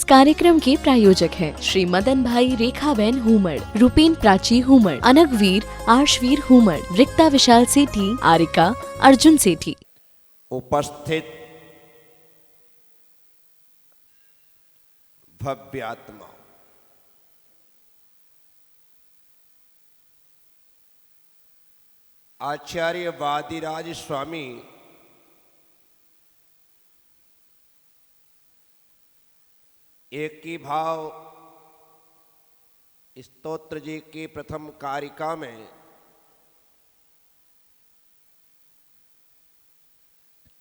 कार्यक्रम के प्रायोजक हैं श्री मदन भाई रेखाबेन हुमड़, रूपेन प्राची हुमड़, अनगवीर आर्शवीर हुमड़, रिक्ता विशाल सेठी, आरिका अर्जुन सेठी। उपस्थित भव्य आत्मा, आचार्य वादिराज स्वामी एक ही भाव स्तोत्र जी की प्रथम कारिका में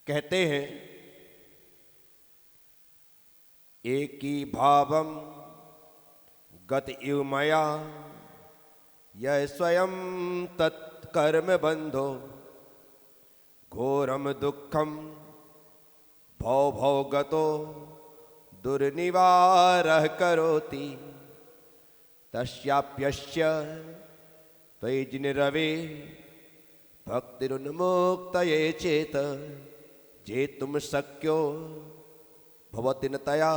कहते हैं, एकी भावम गत इव मया यह स्वयं तत्कर्म बंधो घोरम दुखम भव भव गतो दुर्निवारः करोति तस्याप्यस्य त्वयि जिनरवे भक्तिरुन्मुक्तये चेत जेतुम शक्यो भवति न तया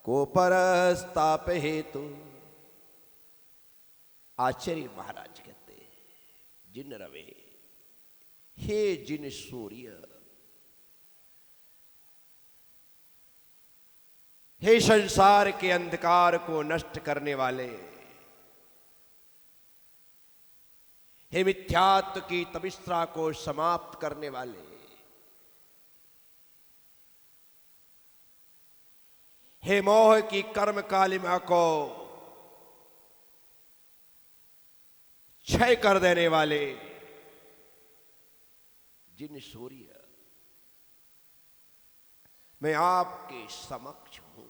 को परस्ताप हेतु। आचार्य महाराज कहते हैं, जिन रवे, हे जिन सूर्य, हे संसार के अंधकार को नष्ट करने वाले, हे मिथ्यात्व की तमिश्रा को समाप्त करने वाले, हे मोह की कर्म कालिमा को क्षय कर देने वाले, जिन सूर्य, मैं आपके समक्ष हूं।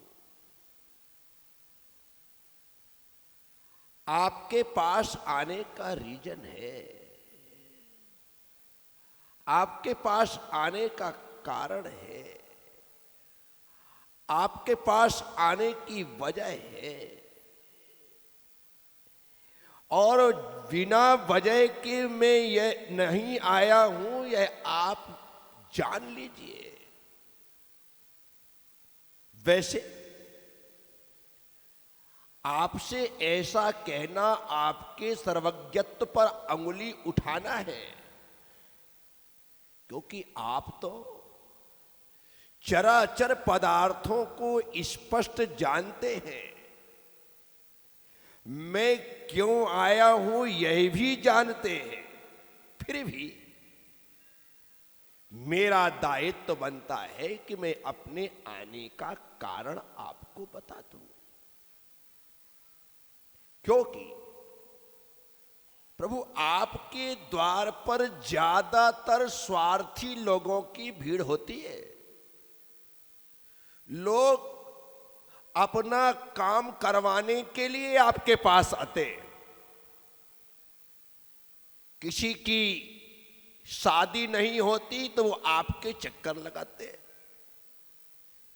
आपके पास आने का रीजन है, आपके पास आने का कारण है, आपके पास आने की वजह है, और बिना वजह के मैं यह नहीं आया हूं, यह आप जान लीजिए। वैसे आपसे ऐसा कहना आपके सर्वज्ञत्व पर अंगुली उठाना है, क्योंकि आप तो चराचर पदार्थों को स्पष्ट जानते हैं। मैं क्यों आया हूं यह भी जानते हैं, फिर भी मेरा दायित्व बनता है कि मैं अपने आने का कारण आपको बता दूं, क्योंकि प्रभु आपके द्वार पर ज्यादातर स्वार्थी लोगों की भीड़ होती है। लोग अपना काम करवाने के लिए आपके पास आते। किसी की शादी नहीं होती तो वो आपके चक्कर लगाते,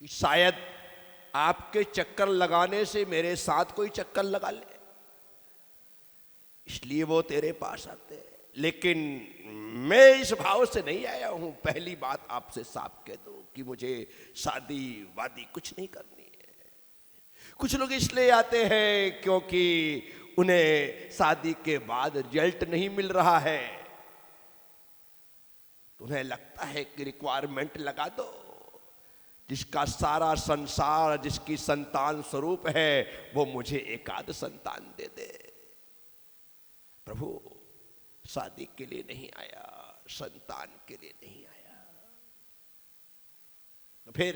शायद आपके चक्कर लगाने से मेरे साथ कोई चक्कर लगा ले, इसलिए वो तेरे पास आते हैं। लेकिन मैं इस भाव से नहीं आया हूं। पहली बात आपसे साफ कह दूं कि मुझे शादी वादी कुछ नहीं करनी है। कुछ लोग इसलिए आते हैं क्योंकि उन्हें शादी के बाद रिजल्ट नहीं मिल रहा है, तो उन्हें लगता है कि रिक्वायरमेंट लगा दो, जिसका सारा संसार, जिसकी संतान स्वरूप है, वो मुझे एकाध संतान दे दे। प्रभु शादी के लिए नहीं आया, संतान के लिए नहीं आया। तो फिर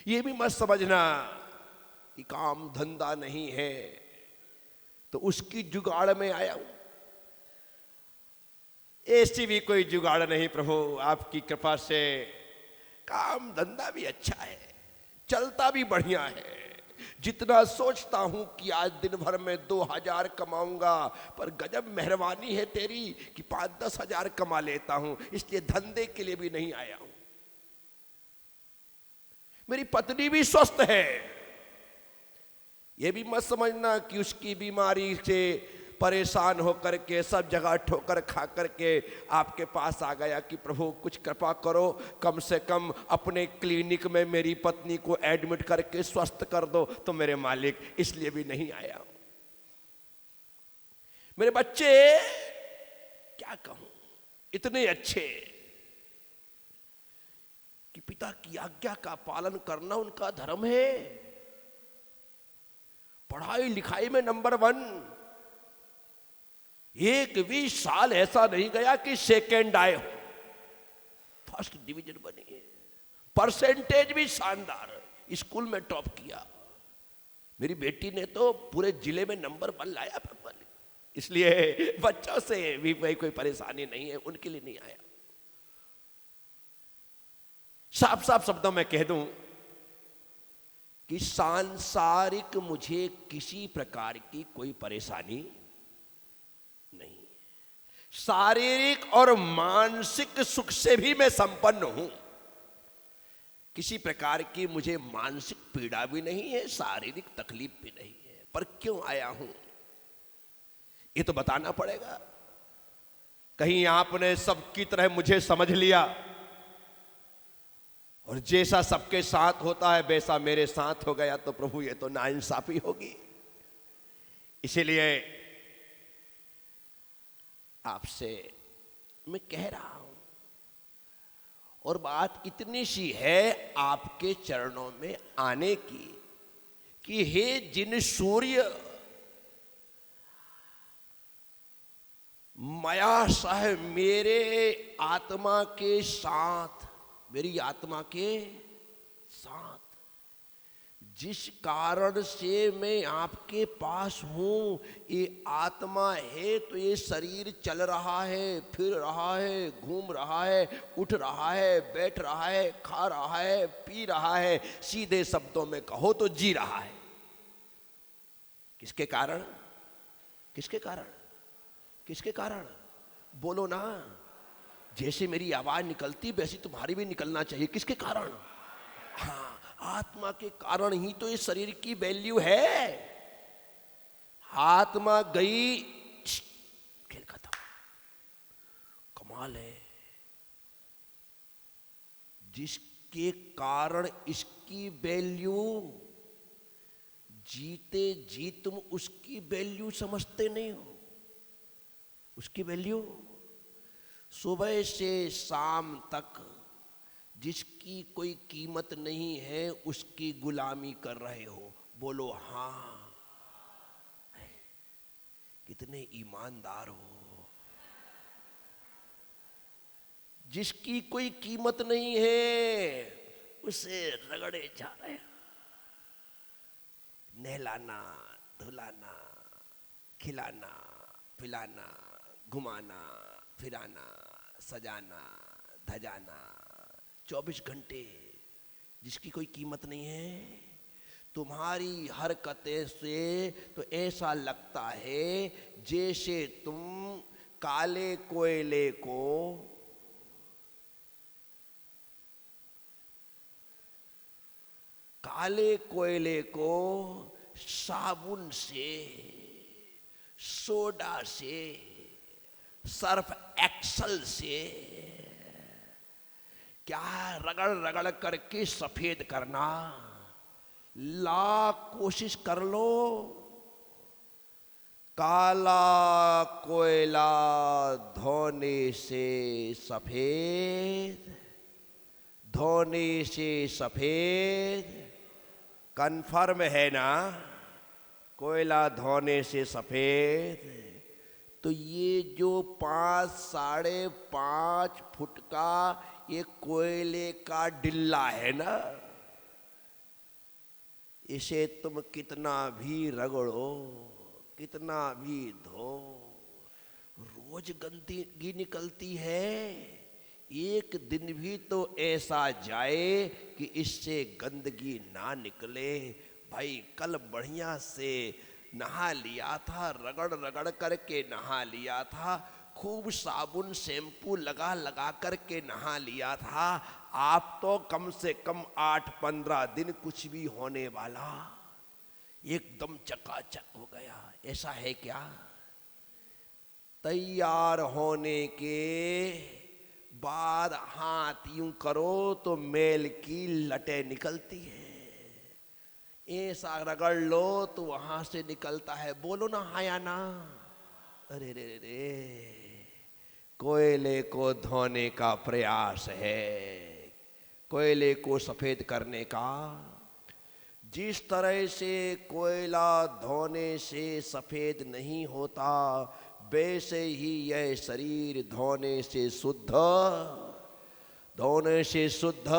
ये भी मत समझना कि काम धंधा नहीं है तो उसकी जुगाड़ में आया हूं। ऐसी भी कोई जुगाड़ नहीं प्रभु, आपकी कृपा से काम धंधा भी अच्छा है, चलता भी बढ़िया है। जितना सोचता हूं कि आज दिन भर में 2000 कमाऊंगा, पर गजब मेहरबानी है तेरी कि 5-10 हजार कमा लेता हूं, इसलिए धंधे के लिए भी नहीं आया हूं। मेरी पत्नी भी स्वस्थ है, यह भी मत समझना कि उसकी बीमारी से परेशान होकर के सब जगह ठोकर खा करके आपके पास आ गया कि प्रभु कुछ कृपा करो, कम से कम अपने क्लिनिक में मेरी पत्नी को एडमिट करके स्वस्थ कर दो। तो मेरे मालिक इसलिए भी नहीं आया। मेरे बच्चे क्या कहूं, इतने अच्छे कि पिता की आज्ञा का पालन करना उनका धर्म है। पढ़ाई लिखाई में नंबर 1, एक भी साल ऐसा नहीं गया कि सेकेंड आए हो, फर्स्ट डिवीजन बनी है। परसेंटेज भी शानदार, स्कूल में टॉप किया। मेरी बेटी ने तो पूरे जिले में नंबर 1 लाया। इसलिए बच्चों से भी कोई परेशानी नहीं है, उनके लिए नहीं आया। साफ साफ शब्दों में कह दूं कि सांसारिक मुझे किसी प्रकार की कोई परेशानी नहीं, शारीरिक और मानसिक सुख से भी मैं संपन्न हूं। किसी प्रकार की मुझे मानसिक पीड़ा भी नहीं है, शारीरिक तकलीफ भी नहीं है। पर क्यों आया हूं ये तो बताना पड़ेगा। कहीं आपने सबकी तरह मुझे समझ लिया और जैसा सबके साथ होता है वैसा मेरे साथ हो गया, तो प्रभु ये तो नाइंसाफी होगी। इसीलिए आपसे मैं कह रहा हूं, और बात इतनी सी है आपके चरणों में आने की कि हे जिन सूर्य माया सह मेरे आत्मा के साथ, मेरी आत्मा के साथ, जिस कारण से मैं आपके पास हूं, ये आत्मा है तो ये शरीर चल रहा है, फिर रहा है, घूम रहा है, उठ रहा है, बैठ रहा है, खा रहा है, पी रहा है, सीधे शब्दों में कहो तो जी रहा है। किसके कारण? किसके कारण? किसके कारण? बोलो ना। जैसे मेरी आवाज निकलती वैसी तुम्हारी भी निकलना चाहिए। किसके कारण? हाँ, आत्मा के कारण ही तो इस शरीर की वैल्यू है। आत्मा गई, खेल खत्म। कमाल है, जिसके कारण इसकी वैल्यू, जीते जी तुम उसकी वैल्यू समझते नहीं हो। उसकी वैल्यू सुबह से शाम तक जिसकी कोई कीमत नहीं है उसकी गुलामी कर रहे हो। बोलो हाँ। कितने ईमानदार हो। जिसकी कोई कीमत नहीं है उसे रगड़े जा रहे हैं। नहलाना, धुलाना, खिलाना, पिलाना, घुमाना, फिराना, सजाना, धजाना, 24 घंटे, जिसकी कोई कीमत नहीं है। तुम्हारी हरकतें से तो ऐसा लगता है जैसे तुम काले कोयले को साबुन से, सोडा से, सर्फ एक्सल से क्या रगड़ रगड़ करके सफेद करना। लाख कोशिश कर लो, काला कोयला धोने से सफेद, धोने से सफेद। कन्फर्म है ना? कोयला धोने से सफेद। तो ये जो 5 साढ़े 5 फुट का ये कोयले का डिल्ला है ना, इसे तुम कितना भी रगड़ो, कितना भी धो, रोज गंदगी निकलती है। एक दिन भी तो ऐसा जाए कि इससे गंदगी ना निकले। भाई कल बढ़िया से नहा लिया था, रगड़ रगड़ करके नहा लिया था, खूब साबुन शैम्पू लगा लगा करके नहा लिया था। आप तो कम से कम 8-15 दिन कुछ भी होने वाला एकदम चकाचक हो गया। ऐसा है क्या? तैयार होने के बाद हाथ यूं करो तो मेल की लटें निकलती है, ऐसा रगड़ लो तो वहां से निकलता है। बोलो ना हाँ या ना। अरे रे रे रे, कोयले को धोने का प्रयास है, कोयले को सफेद करने का। जिस तरह से कोयला धोने से सफेद नहीं होता, वैसे ही यह शरीर धोने से शुद्ध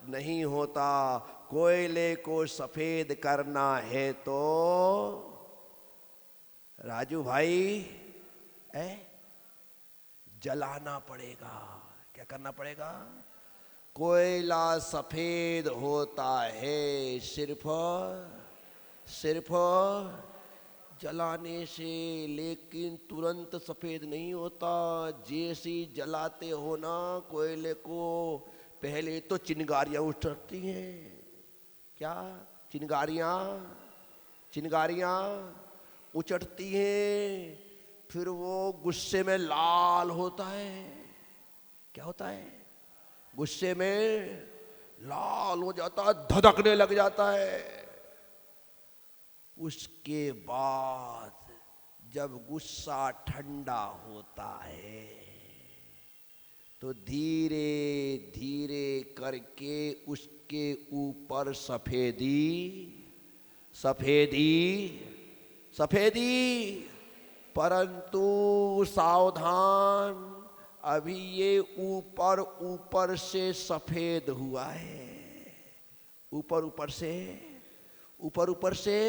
नहीं होता। कोयले को सफेद करना है तो राजू भाई जलाना पड़ेगा। क्या करना पड़ेगा? कोयला सफेद होता है सिर्फ जलाने से, लेकिन तुरंत सफेद नहीं होता। जैसे ही जलाते हो ना कोयले को, पहले तो चिंगारियां उठती हैं। क्या? चिंगारियां उचटती हैं, फिर वो गुस्से में लाल होता है। क्या होता है? गुस्से में लाल हो जाता है, धधकने लग जाता है। उसके बाद जब गुस्सा ठंडा होता है तो धीरे धीरे करके उसके ऊपर सफेदी, परंतु सावधान, अभी ये ऊपर से सफेद हुआ है। ऊपर से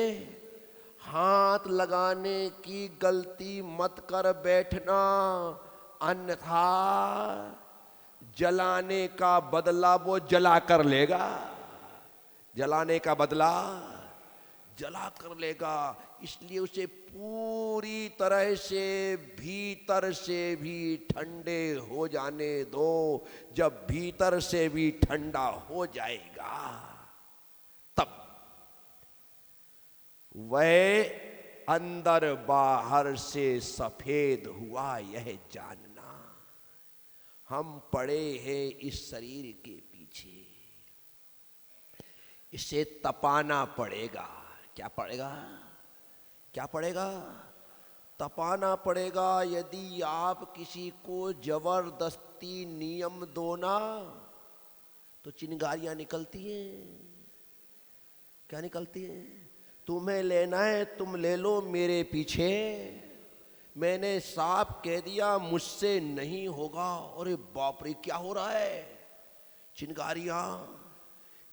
हाथ लगाने की गलती मत कर बैठना, अन्यथा जलाने का बदला वो जला कर लेगा। जला कर लेगा। इसलिए उसे पूरी तरह से भीतर से भी ठंडे हो जाने दो। जब भीतर से भी ठंडा हो जाएगा तब वह अंदर बाहर से सफेद हुआ, यह जानना। हम पड़े हैं इस शरीर के पीछे, इसे तपाना पड़ेगा। क्या पड़ेगा? तपाना पड़ेगा। यदि आप किसी को जबरदस्ती नियम दो ना तो चिंगारियां निकलती हैं। क्या निकलती हैं? तुम्हें लेना है तुम ले लो मेरे पीछे, मैंने साफ कह दिया मुझसे नहीं होगा। अरे बाप रे, क्या हो रहा है? चिंगारियां।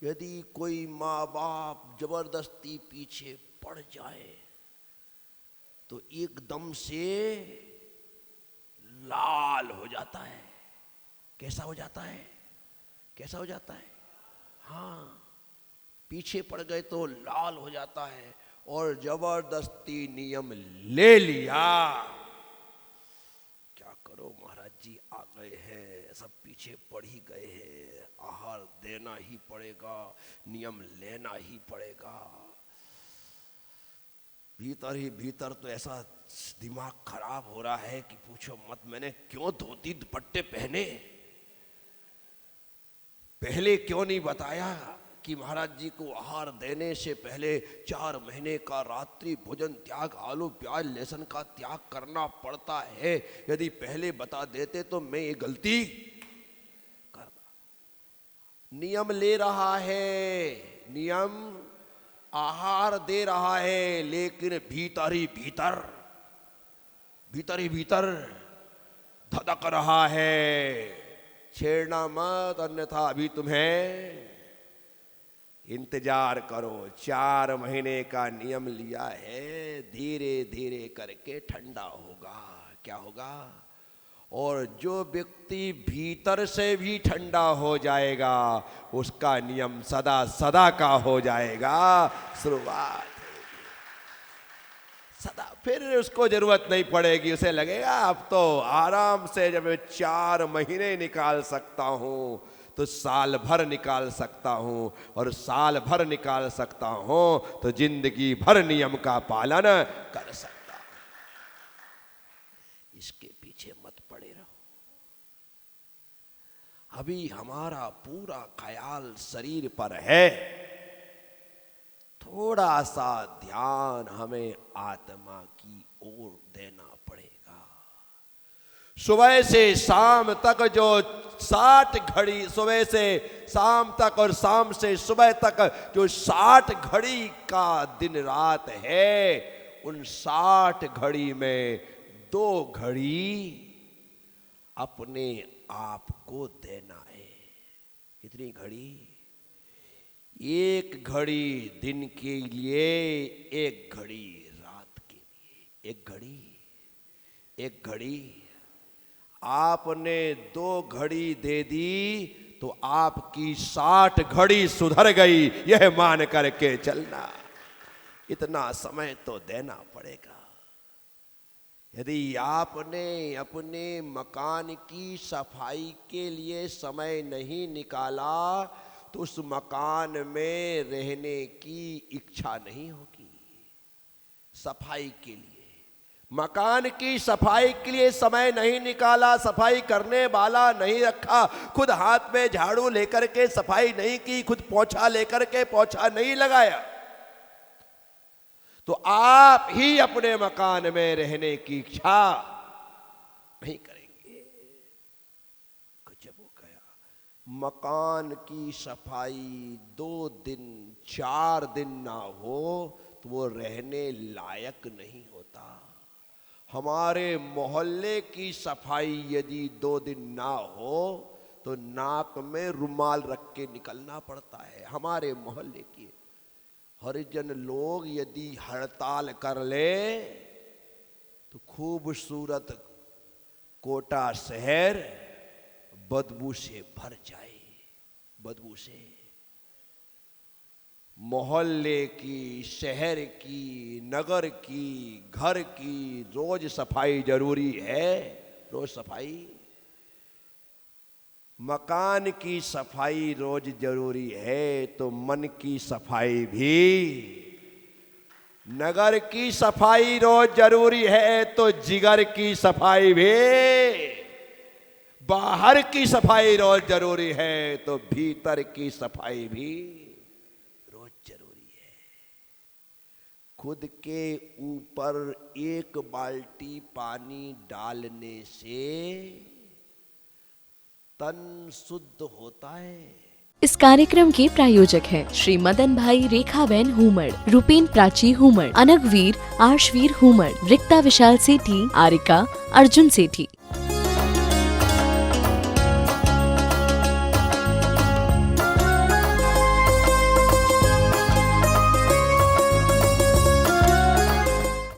यदि कोई माँ बाप जबरदस्ती पीछे पड़ जाए तो एकदम से लाल हो जाता है। कैसा हो जाता है? हाँ, पीछे पड़ गए तो लाल हो जाता है। और जबरदस्ती नियम ले लिया, क्या करो महाराज जी, आ गए हैं, सब पीछे पड़ ही गए हैं, आहार देना ही पड़ेगा, नियम लेना ही पड़ेगा। भीतर ही भीतर तो ऐसा दिमाग खराब हो रहा है कि पूछो मत। मैंने क्यों धोती दुपट्टे पहने, पहले क्यों नहीं बताया कि महाराज जी को आहार देने से पहले 4 महीने का रात्रि भोजन त्याग, आलू प्याज लहसुन का त्याग करना पड़ता है। यदि पहले बता देते तो मैं ये गलती करता। नियम ले रहा है, नियम आहार दे रहा है, लेकिन भीतर ही भीतर धधक रहा है। छेड़ना मत, अन्यथा अभी तुम्हें इंतजार करो। 4 महीने का नियम लिया है, धीरे धीरे करके ठंडा होगा। क्या होगा? और जो व्यक्ति भीतर से भी ठंडा हो जाएगा उसका नियम सदा सदा का हो जाएगा। शुरुआत सदा, फिर उसको जरूरत नहीं पड़ेगी। उसे लगेगा अब तो आराम से जब 4 महीने निकाल सकता हूं तो साल भर निकाल सकता हूं, और साल भर निकाल सकता हूं तो जिंदगी भर नियम का पालन कर सकता हूं। इसके पीछे मत पड़े रहो। अभी हमारा पूरा ख्याल शरीर पर है, थोड़ा सा ध्यान हमें आत्मा की ओर देना पड़ेगा। सुबह से शाम तक जो 60 घड़ी, सुबह से शाम तक और शाम से सुबह तक जो 60 घड़ी का दिन रात है, उन 60 घड़ी में 2 घड़ी अपने आप को देना है। कितनी घड़ी? 1 घड़ी दिन के लिए, 1 घड़ी रात के लिए। 1 घड़ी आपने 2 घड़ी दे दी तो आपकी 60 घड़ी सुधर गई, यह मान करके चलना। इतना समय तो देना पड़ेगा। यदि आपने अपने मकान की सफाई के लिए समय नहीं निकाला तो उस मकान में रहने की इच्छा नहीं होगी। सफाई के लिए, मकान की सफाई के लिए समय नहीं निकाला, सफाई करने वाला नहीं रखा, खुद हाथ में झाड़ू लेकर के सफाई नहीं की, खुद पोंछा लेकर के पोंछा नहीं लगाया, तो आप ही अपने मकान में रहने की इच्छा नहीं करेंगे। गजब हो गया। मकान की सफाई 2 दिन 4 दिन ना हो तो वो रहने लायक नहीं होता। हमारे मोहल्ले की सफाई यदि 2 दिन ना हो तो नाक में रुमाल रख के निकलना पड़ता है। हमारे मोहल्ले की हरिजन लोग यदि हड़ताल कर ले तो खूबसूरत कोटा शहर बदबू से भर जाए। बदबू से मोहल्ले की, शहर की, नगर की, घर की रोज सफाई जरूरी है। रोज सफाई, मकान की सफाई रोज जरूरी है तो मन की सफाई भी, नगर की सफाई रोज जरूरी है तो जिगर की सफाई भी, बाहर की सफाई रोज जरूरी है तो भीतर की सफाई भी रोज जरूरी है। खुद के ऊपर 1 बाल्टी पानी डालने से तन शुद्ध होता है। इस कार्यक्रम के प्रायोजक हैं श्री मदन भाई रेखाबेन हुमड़, रूपेन प्राची हुमड़, अनगवीर आर्शवीर हुमड़, रिक्ता विशाल सेठी, आरिका अर्जुन सेठी।